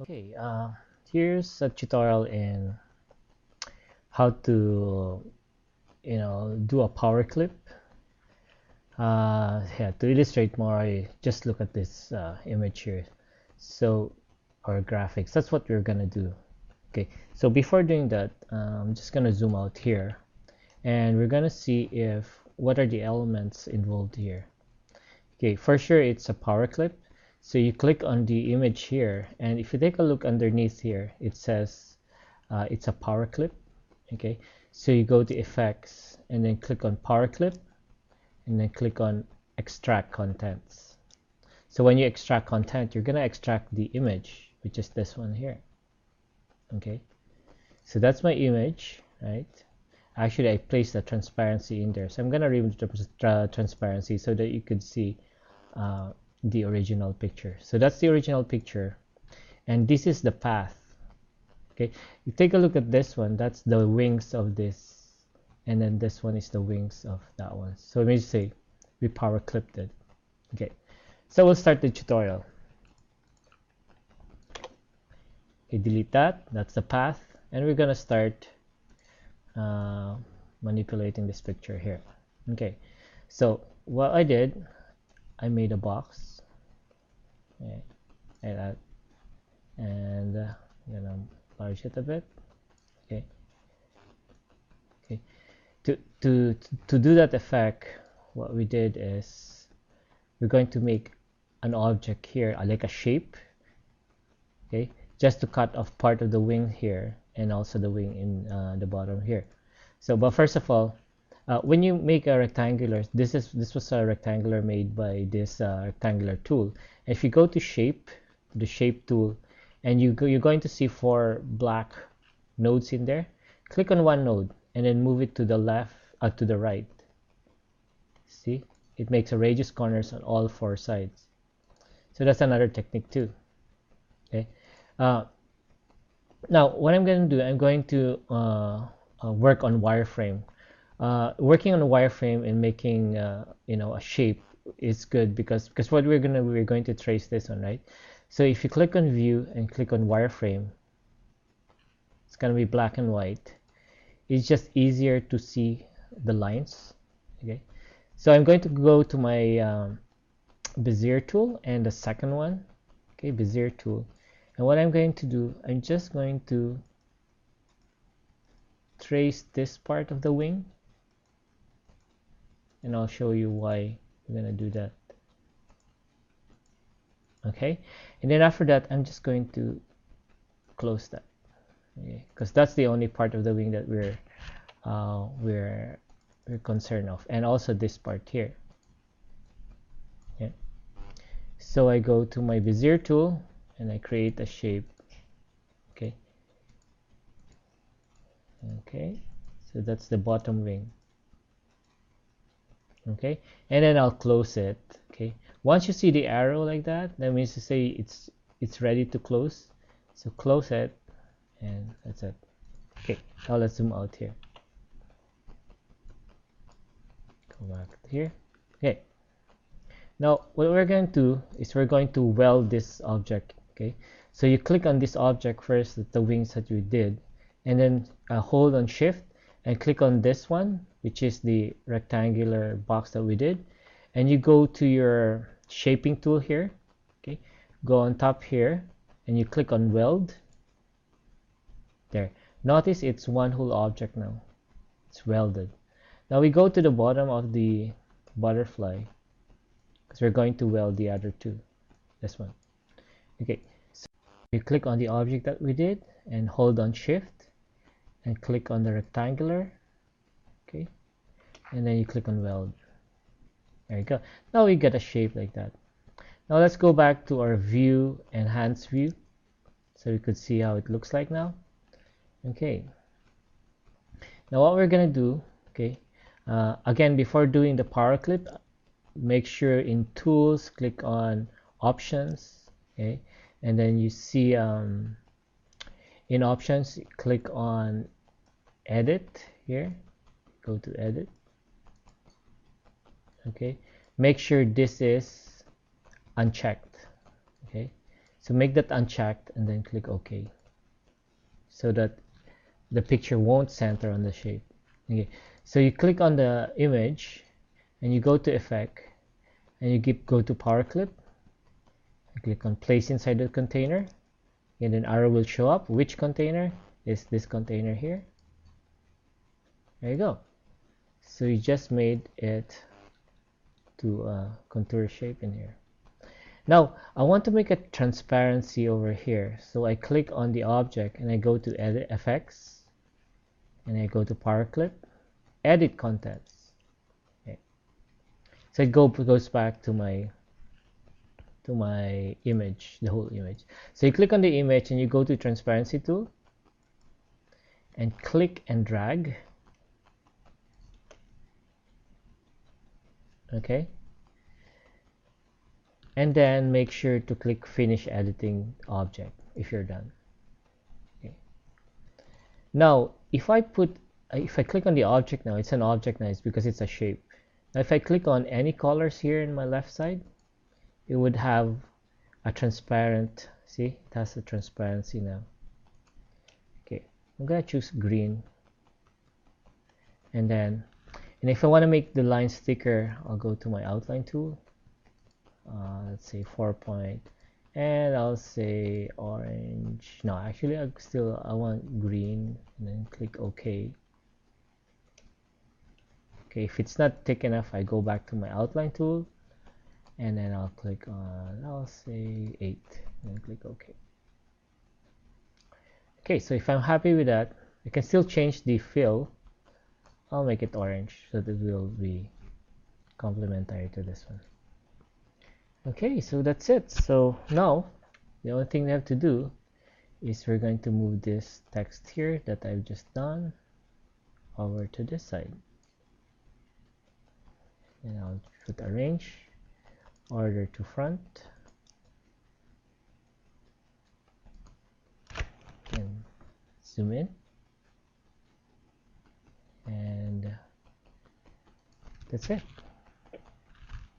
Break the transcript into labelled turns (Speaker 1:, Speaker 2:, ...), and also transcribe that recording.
Speaker 1: Okay, here's a tutorial in how to, do a power clip. Yeah, to illustrate more, I just look at this image here. So, our graphics, that's what we're gonna do. Okay, so before doing that, I'm just gonna zoom out here, and we're gonna see if what are the elements involved here. Okay, for sure it's a power clip. So you click on the image here, and if you take a look underneath here, it says it's a power clip. Okay, so you go to effects and then click on power clip and then click on extract contents. So when you extract content, you're gonna extract the image, which is this one here. Okay, so that's my image, right? Actually, I placed the transparency in there, so I'm gonna remove the transparency so that you could see uh, the original picture. So that's the original picture, and this is the path. Okay, you take a look at this one. That's the wings of this, and then this one is the wings of that one. So let me say we power clipped it. Okay, so we'll start the tutorial. Okay, delete that. That's the path, and we're gonna start uh, manipulating this picture here. Okay, so what I did, I made a box. Okay, like that, and I'm gonna enlarge it a bit. Okay, okay. To do that effect, what we did is we're going to make an object here, like a shape. Okay, just to cut off part of the wing here and also the wing in the bottom here. So, but first of all, when you make a rectangular, this was a rectangular made by this rectangular tool. If you go to shape, the shape tool, and you're going to see 4 black nodes in there. Click on one node and then move it to the left, to the right. See, it makes a radius corners on all 4 sides. So that's another technique too. Okay. Uh, Now, what I'm going to do, I'm going to work on wireframe. Working on a wireframe and making a shape is good because what we're going to trace this on, right? So if you click on view and click on wireframe, it's going to be black and white. It's just easier to see the lines. Okay, so I'm going to go to my Bezier tool and the second one. Okay, Bezier tool, and what I'm going to do, I'm just going to trace this part of the wing, and I'll show you why we're gonna do that. Okay, and then after that, I'm just going to close that. Okay, because that's the only part of the wing that uh, we're we're concerned of, and also this part here. Yeah. So I go to my Bezier tool and I create a shape. Okay. Okay. So that's the bottom wing. Okay, and then I'll close it. Okay, once you see the arrow like that, that means to say it's ready to close. So close it, and that's it. Okay, now let's zoom out here. Go back here. Okay, now what we're going to do is we're going to weld this object. Okay, so you click on this object first, the wings that you did, and then hold on shift and click on this one, which is the rectangular box that we did, and you go to your shaping tool here. Okay, go on top here and you click on weld. There, notice it's one whole object now. It's welded. Now we go to the bottom of the butterfly because we're going to weld the other two. This one. Okay, so you click on the object that we did and hold on shift and click on the rectangular. Okay, and then you click on weld. There you go. Now we get a shape like that. Now let's go back to our view, enhance view, so we could see how it looks like now. Okay, now what we're gonna do, okay, again, before doing the power clip, make sure in tools click on options. Okay, and then you see in options click on edit here, go to edit. Okay, make sure this is unchecked. Okay, So make that unchecked and then click OK, so that the picture won't center on the shape. Okay, so you click on the image and you go to Effect and you go to powerclip. You click on place inside the container, and then arrow will show up. Which container is this container here? There you go. So you just made it to a contour shape in here. Now I want to make a transparency over here, so I click on the object and I go to Edit Effects and I go to Powerclip, Edit Contents. Okay. So it goes back to my image, the whole image. So you click on the image and you go to Transparency tool and click and drag. Okay. And then make sure to click Finish Editing Object if you're done. Okay. Now, if I click on the object now, it's an object now, it's because it's a shape. Now, if I click on any colors here in my left side, it would have a transparent, see, it has a transparency now. Okay, I'm gonna choose green. And if I want to make the lines thicker, I'll go to my outline tool. Let's say 4 point, and I'll say orange. No, actually I want green, and then click OK. Okay, if it's not thick enough, I go back to my outline tool and then I'll click on, I'll say 8 and then click OK. Okay, so if I'm happy with that, I can still change the fill. I'll make it orange so that it will be complementary to this one. Okay, so that's it. So now the only thing we have to do is we're going to move this text here that I've just done over to this side. And I'll put arrange, order to front, and zoom in. And that's it.